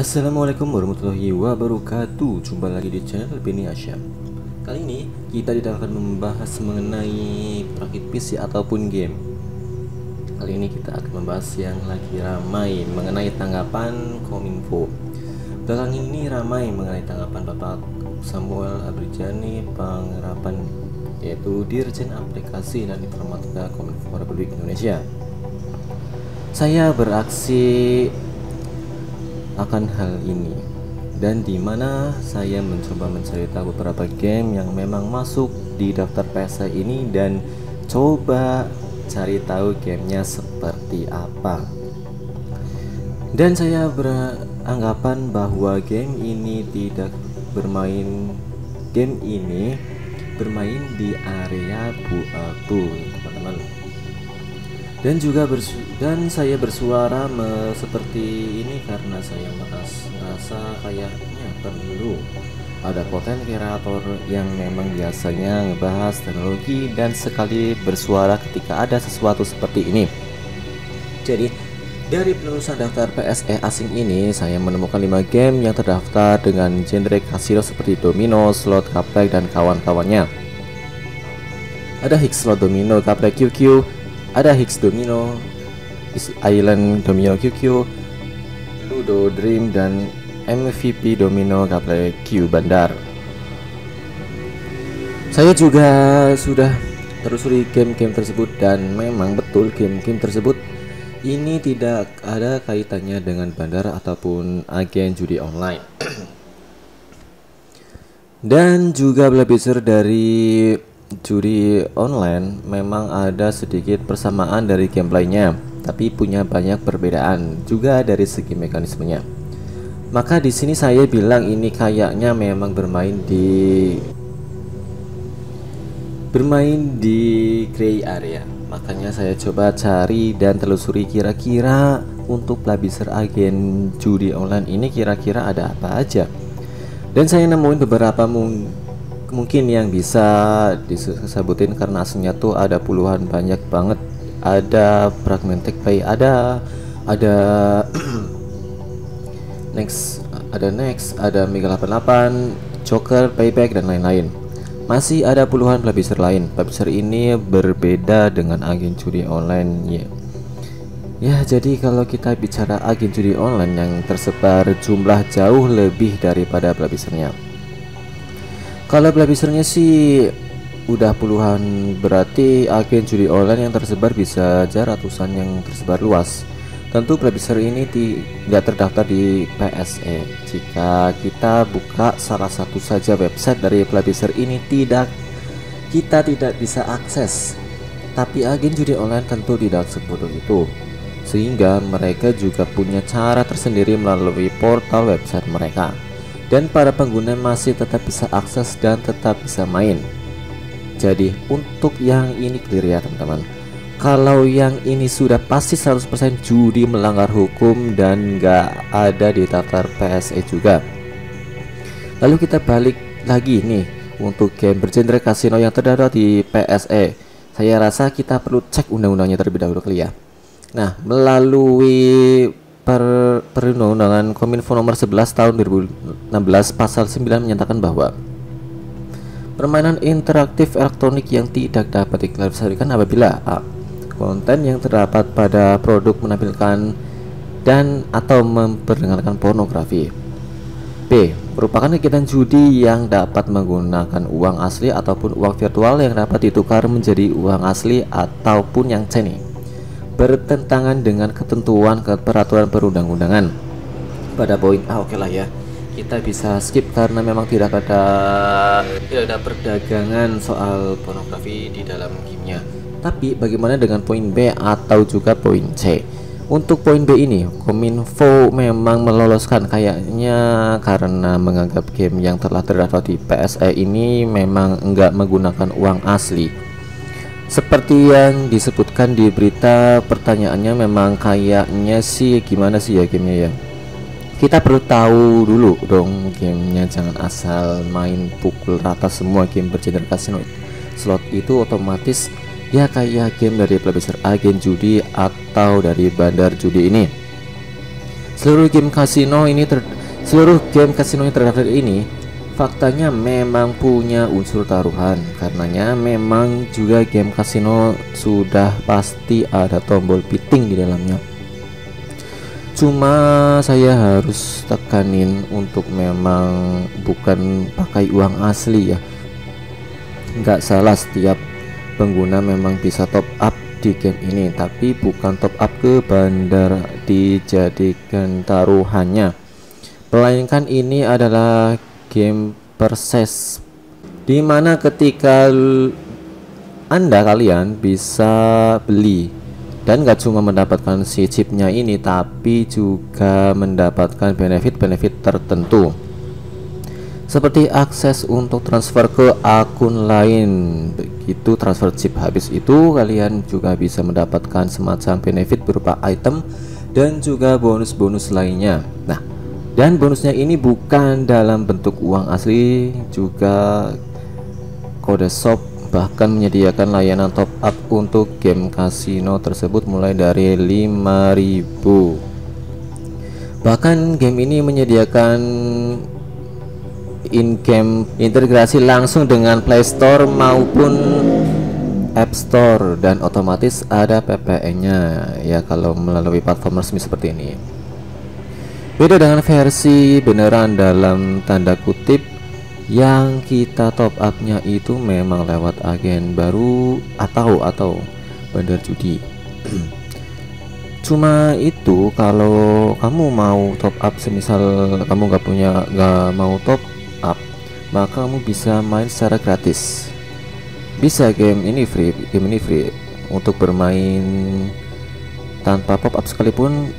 Assalamualaikum warahmatullahi wabarakatuh. Jumpa lagi di channel Beni Asyam. Kali ini kita tidak akan membahas mengenai perakit PC ataupun game. Kali ini kita akan membahas yang lagi ramai mengenai tanggapan Kominfo. Belakangan ini ramai mengenai tanggapan Bapak Samuel Abrijani Panggarapan, yaitu Dirjen Aplikasi dan Informatika Kominfo Republik Indonesia. Saya beraksi akan hal ini, dan di mana saya mencoba mencari tahu beberapa game yang memang masuk di daftar PSE ini dan coba cari tahu gamenya seperti apa. Dan saya beranggapan bahwa game ini bermain di area abu-abu, teman-teman. Dan saya bersuara seperti ini karena saya merasa kayaknya perlu ada konten kreator yang memang biasanya ngebahas teknologi dan sekali bersuara ketika ada sesuatu seperti ini. Jadi dari penelusuran daftar PSE asing ini, saya menemukan 5 game yang terdaftar dengan genre kasino seperti domino, slot, kaplek, dan kawan-kawannya. Ada Higgs Slot Domino Kaplek QQ, ada Higgs Domino Island Domino QQ, Ludo Dream, dan MVP Domino Kaplek Q Bandar. Saya juga sudah telusuri game-game tersebut dan memang betul game-game tersebut ini tidak ada kaitannya dengan bandar ataupun agen judi online. Dan juga belajar dari judi online memang ada sedikit persamaan dari gameplaynya, tapi punya banyak perbedaan juga dari segi mekanismenya. Maka di sini saya bilang ini kayaknya memang bermain di gray area. Makanya saya coba cari dan telusuri kira-kira untuk pelabiser agen judi online ini kira-kira ada apa aja. Dan saya nemuin beberapa mungkin yang bisa disebutin karena aslinya tuh ada puluhan, banyak banget. Ada Pragmatic Pay, ada Next, ada Mega 88, Joker, Payback, dan lain-lain. Masih ada puluhan pelabiser lain. Pelabiser ini berbeda dengan agen judi online ya. Jadi kalau kita bicara agen judi online yang tersebar jumlah jauh lebih daripada pelabisernya. Kalau pelabisernya sih udah puluhan, berarti agen judi online yang tersebar bisa aja ratusan yang tersebar luas. Tentu pelabiser ini tidak terdaftar di PSE. Jika kita buka salah satu saja website dari pelabiser ini kita tidak bisa akses. Tapi agen judi online tentu tidak sebodoh itu, sehingga mereka juga punya cara tersendiri melalui portal website mereka. Dan para pengguna masih tetap bisa akses dan tetap bisa main. Jadi untuk yang ini clear ya teman-teman. Kalau yang ini sudah pasti 100% judi melanggar hukum dan nggak ada di daftar PSE juga. Lalu kita balik lagi nih untuk game bergenre kasino yang terdaftar di PSE. Saya rasa kita perlu cek undang-undangnya terlebih dahulu kali ya. Nah, melalui Perundang-undangan Kominfo nomor 11 tahun 2016 pasal 9 menyatakan bahwa permainan interaktif elektronik yang tidak dapat diklasifikasikan apabila a. konten yang terdapat pada produk menampilkan dan atau memperdengarkan pornografi, b. merupakan kegiatan judi yang dapat menggunakan uang asli ataupun uang virtual yang dapat ditukar menjadi uang asli ataupun yang ceni, bertentangan dengan ketentuan peraturan perundang-undangan. Pada poin A oke lah ya, kita bisa skip karena memang tidak ada perdagangan soal pornografi di dalam gamenya. Tapi bagaimana dengan poin B atau juga poin C? Untuk poin B ini Kominfo memang meloloskan kayaknya karena menganggap game yang telah terdaftar di PSE ini memang enggak menggunakan uang asli. Seperti yang disebutkan di berita, pertanyaannya memang kayaknya sih gimana sih ya gamenya ya. Kita perlu tahu dulu dong gamenya, jangan asal main pukul rata semua game bergenre kasino slot itu otomatis ya kayak game dari pelabiser agen judi atau dari bandar judi ini. Seluruh game kasino yang terdaftar ini faktanya memang punya unsur taruhan. Karenanya memang juga game kasino sudah pasti ada tombol bidding di dalamnya. Cuma saya harus tekanin untuk memang bukan pakai uang asli ya. Nggak salah, setiap pengguna memang bisa top up di game ini, tapi bukan top up ke bandar dijadikan taruhannya, melainkan ini adalah game perses, dimana ketika kalian bisa beli dan gak cuma mendapatkan si chipnya ini, tapi juga mendapatkan benefit-benefit tertentu seperti akses untuk transfer ke akun lain. Begitu transfer chip habis itu, kalian juga bisa mendapatkan semacam benefit berupa item dan juga bonus-bonus lainnya. Nah, dan bonusnya ini bukan dalam bentuk uang asli, juga kode shop bahkan menyediakan layanan top up untuk game kasino tersebut mulai dari 5.000. Bahkan game ini menyediakan in-game integrasi langsung dengan Play Store maupun App Store, dan otomatis ada PPN-nya ya kalau melalui platform resmi seperti ini. Beda dengan versi beneran dalam tanda kutip yang kita top up-nya itu memang lewat agen baru atau bandar judi. Cuma itu kalau kamu mau top up, semisal kamu nggak mau top up, maka kamu bisa main secara gratis. Bisa game ini free untuk bermain tanpa pop up sekalipun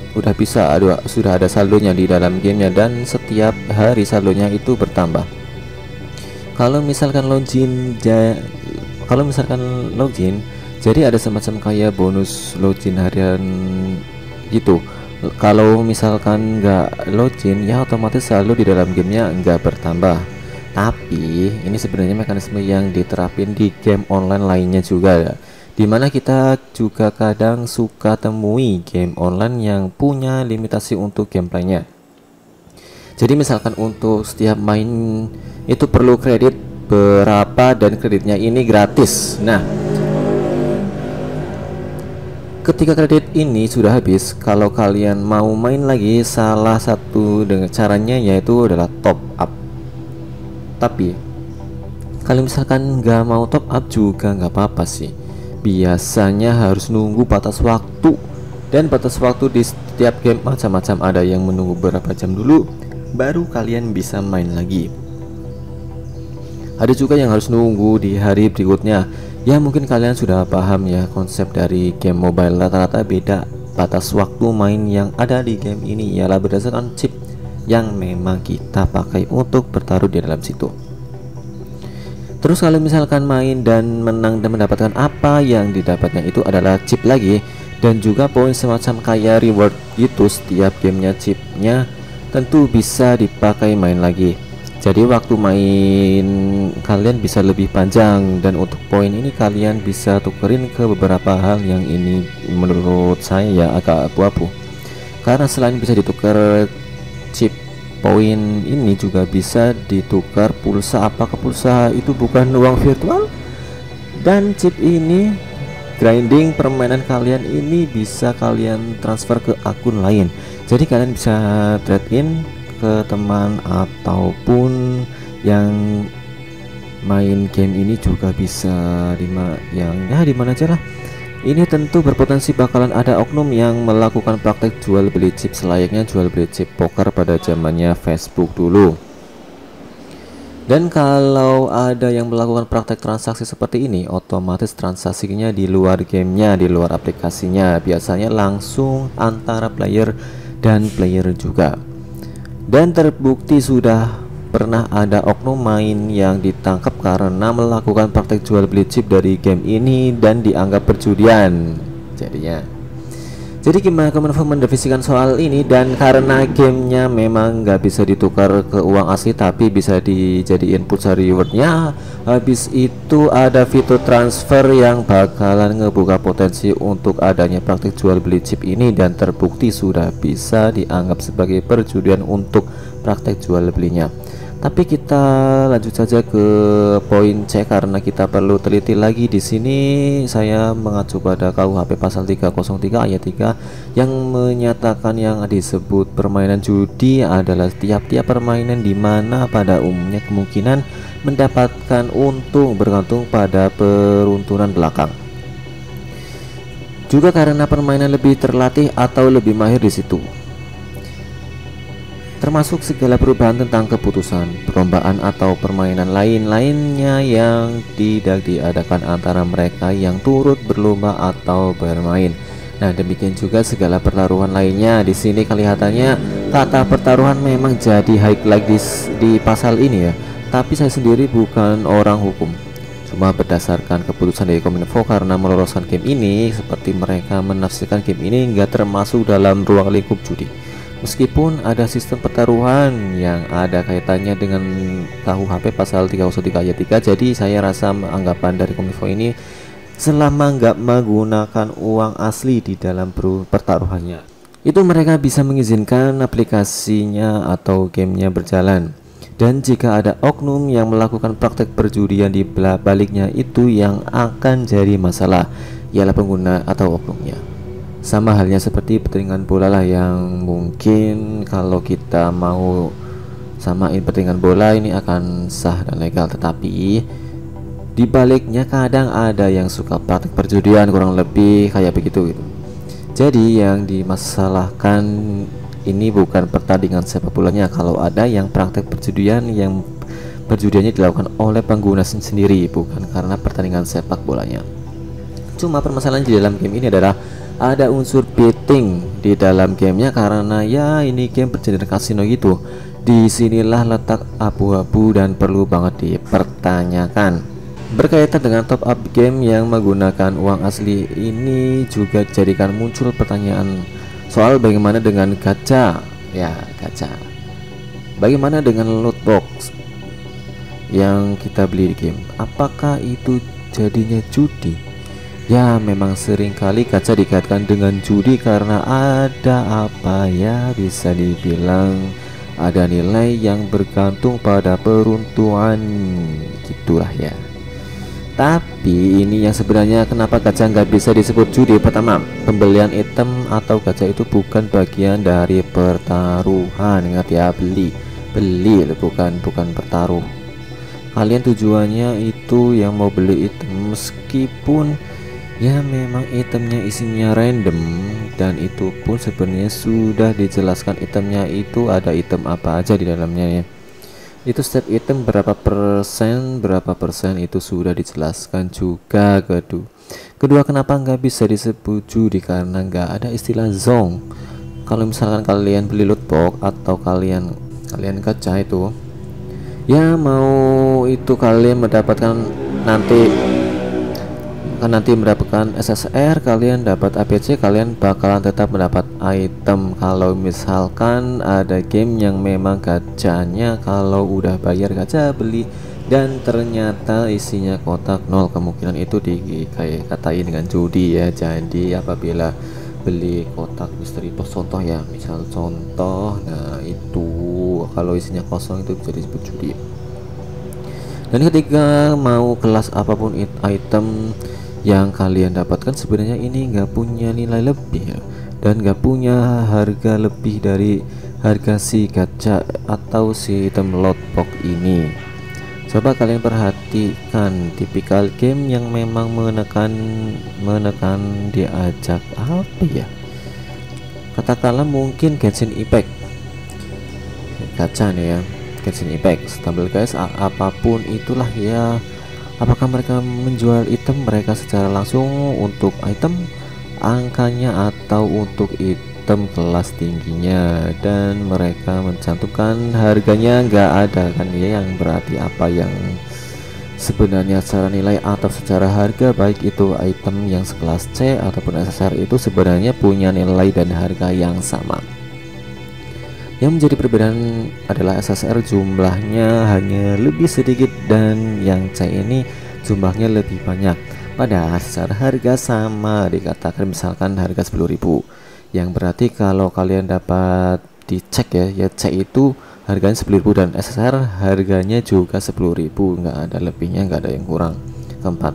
sudah ada saldonya di dalam gamenya, dan setiap hari saldonya itu bertambah. Kalau misalkan login, jadi ada semacam kayak bonus login harian gitu. Kalau misalkan nggak login, ya otomatis saldo di dalam gamenya nggak bertambah. Tapi ini sebenarnya mekanisme yang diterapin di game online lainnya juga, dimana kita juga kadang suka temui game online yang punya limitasi untuk gameplaynya. Jadi misalkan untuk setiap main itu perlu kredit berapa, dan kreditnya ini gratis. Nah, ketika kredit ini sudah habis, kalau kalian mau main lagi, salah satu dengan caranya yaitu adalah top up. Tapi kalau misalkan nggak mau top up juga nggak apa-apa sih. Biasanya harus nunggu batas waktu, dan batas waktu di setiap game macam-macam. Ada yang menunggu beberapa jam dulu baru kalian bisa main lagi. Ada juga yang harus nunggu di hari berikutnya. Ya mungkin kalian sudah paham ya konsep dari game mobile. Rata-rata beda batas waktu main yang ada di game ini ialah berdasarkan chip yang memang kita pakai untuk bertaruh di dalam situ. Terus kalau misalkan main dan menang dan mendapatkan apa yang didapatnya itu adalah chip lagi, dan juga poin semacam kayak reward gitu. Setiap gamenya chipnya tentu bisa dipakai main lagi, jadi waktu main kalian bisa lebih panjang. Dan untuk poin ini kalian bisa tukerin ke beberapa hal yang ini menurut saya ya agak abu-abu, karena selain bisa ditukar chip, poin ini juga bisa ditukar pulsa. Apakah pulsa itu bukan uang virtual? Dan chip ini grinding permainan kalian ini bisa kalian transfer ke akun lain. Jadi kalian bisa trade in ke teman ataupun yang main game ini juga bisa di mana aja lah. Ini tentu berpotensi bakalan ada oknum yang melakukan praktek jual beli chip selayaknya jual beli chip poker pada zamannya Facebook dulu. Dan kalau ada yang melakukan praktek transaksi seperti ini, otomatis transaksinya di luar gamenya, di luar aplikasinya, biasanya langsung antara player dan player juga. Dan terbukti sudah pernah ada oknum main yang ditangkap karena melakukan praktek jual beli chip dari game ini dan dianggap perjudian. Jadinya Jadi gimana Kominfo mendefinisikan soal ini, dan karena gamenya memang nggak bisa ditukar ke uang asli tapi bisa dijadiin pulsa rewardnya. Habis itu ada fitur transfer yang bakalan ngebuka potensi untuk adanya praktik jual beli chip ini, dan terbukti sudah bisa dianggap sebagai perjudian untuk praktek jual belinya. Tapi kita lanjut saja ke poin C karena kita perlu teliti lagi. Di sini saya mengacu pada KUHP pasal 303 ayat 3 yang menyatakan yang disebut permainan judi adalah tiap-tiap permainan di mana pada umumnya kemungkinan mendapatkan untung bergantung pada peruntunan belakang. Juga karena permainan lebih terlatih atau lebih mahir di situ. Termasuk segala perubahan tentang keputusan, perlombaan atau permainan lain-lainnya yang tidak diadakan antara mereka yang turut berlomba atau bermain. Nah, demikian juga segala pertaruhan lainnya. Di sini kelihatannya kata pertaruhan memang jadi highlight di pasal ini ya. Tapi saya sendiri bukan orang hukum. Cuma berdasarkan keputusan dari Kominfo karena meloloskan game ini, seperti mereka menafsirkan game ini nggak termasuk dalam ruang lingkup judi. Meskipun ada sistem pertaruhan yang ada kaitannya dengan KUHP pasal 303 ayat 3, jadi saya rasa anggapan dari Kominfo ini selama nggak menggunakan uang asli di dalam pertaruhannya, itu mereka bisa mengizinkan aplikasinya atau gamenya berjalan. Dan jika ada oknum yang melakukan praktek perjudian di baliknya, itu yang akan jadi masalah ialah pengguna atau oknumnya. Sama halnya seperti pertandingan bola lah, yang mungkin kalau kita mau samain pertandingan bola ini akan sah dan legal, tetapi di baliknya kadang ada yang suka praktik perjudian, kurang lebih kayak begitu gitu. Jadi yang dimasalahkan ini bukan pertandingan sepak bolanya kalau ada yang praktik perjudian yang perjudiannya dilakukan oleh pengguna sendiri, bukan karena pertandingan sepak bolanya. Cuma permasalahan di dalam game ini adalah ada unsur betting di dalam gamenya karena ya ini game bergenre kasino gitu. Disinilah letak abu-abu dan perlu banget dipertanyakan. Berkaitan dengan top up game yang menggunakan uang asli ini juga dijadikan muncul pertanyaan soal bagaimana dengan gacha. Ya, gacha. Bagaimana dengan loot box yang kita beli di game? Apakah itu jadinya judi? Ya, memang sering kali gacha dikaitkan dengan judi karena ada apa ya, bisa dibilang ada nilai yang bergantung pada peruntukan gitulah ya. Tapi ini yang sebenarnya kenapa gacha nggak bisa disebut judi. Pertama, pembelian item atau gacha itu bukan bagian dari pertaruhan. Ingat ya, beli bukan bertaruh. Kalian tujuannya itu yang mau beli item, meskipun ya memang itemnya isinya random, dan itu pun sebenarnya sudah dijelaskan itemnya itu ada item apa aja di dalamnya ya. Itu setiap item berapa persen itu sudah dijelaskan juga. Kedua, kenapa nggak bisa disebut judi? Karena nggak ada istilah zong. Kalau misalkan kalian beli loot box atau kalian gacha itu, ya mau itu kalian mendapatkan nanti mendapatkan SSR, kalian dapat APC, kalian bakalan tetap mendapat item. Kalau misalkan ada game yang memang gacanya kalau udah bayar gacha beli dan ternyata isinya kotak nol, kemungkinan itu dikatain dengan judi ya. Jadi apabila beli kotak misteri box contoh ya, misal contoh, nah itu kalau isinya kosong itu bisa disebut judi. Dan ketika mau kelas apapun item yang kalian dapatkan sebenarnya ini nggak punya nilai lebih ya, dan nggak punya harga lebih dari harga si gacha atau si item loot box ini. Coba kalian perhatikan tipikal game yang memang menekan diajak apa ya, katakanlah mungkin Genshin Impact gacha nih ya, Genshin Impact, stumble guys, apapun itulah ya. Apakah mereka menjual item mereka secara langsung untuk item angkanya atau untuk item kelas tingginya, dan mereka mencantumkan harganya nggak ada kan ya, yang berarti apa yang Sebenarnya secara nilai atau secara harga, baik itu item yang sekelas C ataupun SSR, itu sebenarnya punya nilai dan harga yang sama. Yang menjadi perbedaan adalah SSR jumlahnya hanya lebih sedikit dan yang C ini jumlahnya lebih banyak. Padahal secara harga sama, dikatakan misalkan harga 10.000, yang berarti kalau kalian dapat dicek ya C itu harganya 10.000 dan SSR harganya juga 10.000, nggak ada lebihnya, nggak ada yang kurang. Keempat,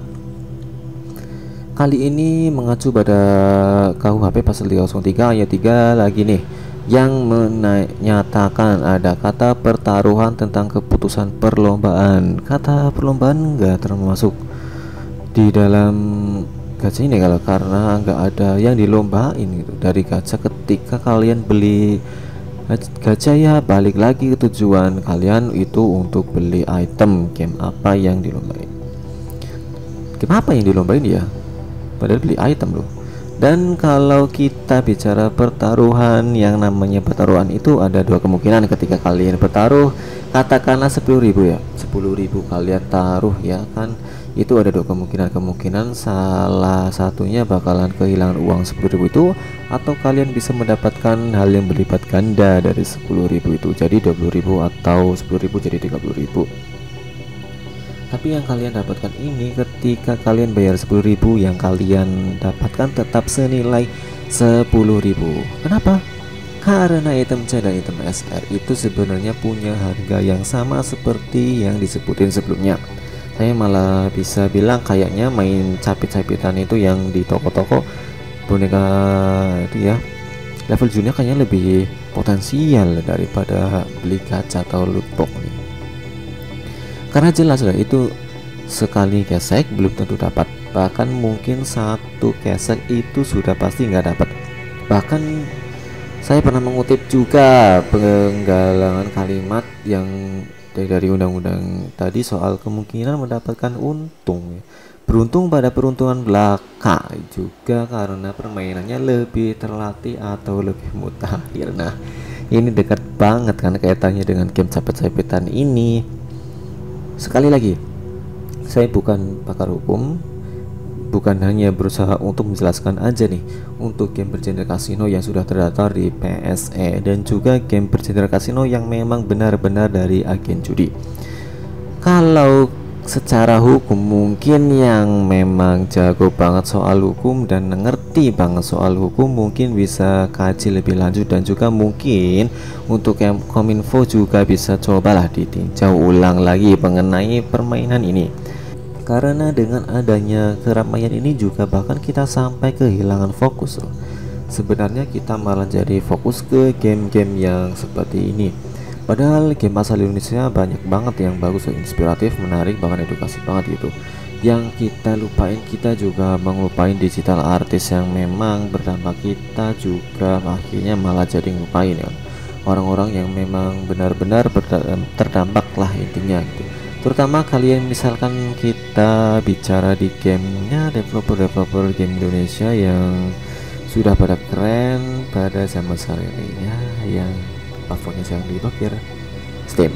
kali ini mengacu pada KUHP pasal 303 ayat 3 lagi nih, yang menyatakan ada kata pertaruhan tentang keputusan perlombaan. Kata perlombaan nggak termasuk di dalam gacha ini kalau karena nggak ada yang dilombain gitu dari gacha. Ketika kalian beli gacha ya balik lagi ke tujuan kalian itu untuk beli item. Game apa yang dilombain? Game apa yang dilombain ya? Padahal beli item loh. Dan kalau kita bicara pertaruhan, yang namanya pertaruhan itu ada dua kemungkinan. Ketika kalian bertaruh, katakanlah 10.000 ya, 10.000 kalian taruh ya kan, itu ada dua kemungkinan salah satunya bakalan kehilangan uang 10.000 itu, atau kalian bisa mendapatkan hal yang berlipat ganda dari 10.000 itu, jadi 20.000 atau 10.000 jadi 30.000. Tapi yang kalian dapatkan ini ketika kalian bayar 10.000, yang kalian dapatkan tetap senilai 10.000. Kenapa? Karena item C dan item SR itu sebenarnya punya harga yang sama seperti yang disebutin sebelumnya. Saya malah bisa bilang kayaknya main capit-capitan itu yang di toko-toko boneka itu ya, level junior kayaknya lebih potensial daripada beli gacha atau loot box nih. Karena jelas lah itu sekali gesek belum tentu dapat, bahkan mungkin satu gesek itu sudah pasti nggak dapat. Bahkan saya pernah mengutip juga penggalangan kalimat yang dari undang-undang tadi soal kemungkinan mendapatkan untung. Beruntung pada peruntungan belaka juga karena permainannya lebih terlatih atau lebih mutakhir. Nah, ini dekat banget kan kaitannya dengan game capit-capitan ini. Sekali lagi, saya bukan pakar hukum, bukan hanya berusaha untuk menjelaskan aja nih untuk game bergenre kasino yang sudah terdaftar di PSE dan juga game bergenre kasino yang memang benar-benar dari agen judi. Kalau secara hukum mungkin yang memang jago banget soal hukum dan ngerti banget soal hukum mungkin bisa kaji lebih lanjut, dan juga mungkin untuk yang Kominfo juga bisa cobalah ditinjau ulang lagi mengenai permainan ini. Karena dengan adanya keramaian ini juga bahkan kita sampai kehilangan fokus. Sebenarnya kita malah jadi fokus ke game-game yang seperti ini. Padahal game asal Indonesia banyak banget yang bagus, inspiratif, menarik, bahkan edukasi banget gitu. Yang kita lupain, kita juga mengelupain digital artist yang memang berdampak, kita juga akhirnya malah jadi ngelupain ya orang-orang yang memang benar-benar terdampak lah intinya gitu. Terutama kalian misalkan kita bicara di gamenya, developer game Indonesia yang sudah pada keren pada zaman sekarang ini ya, yang platformnya sedang diblokir, Steam.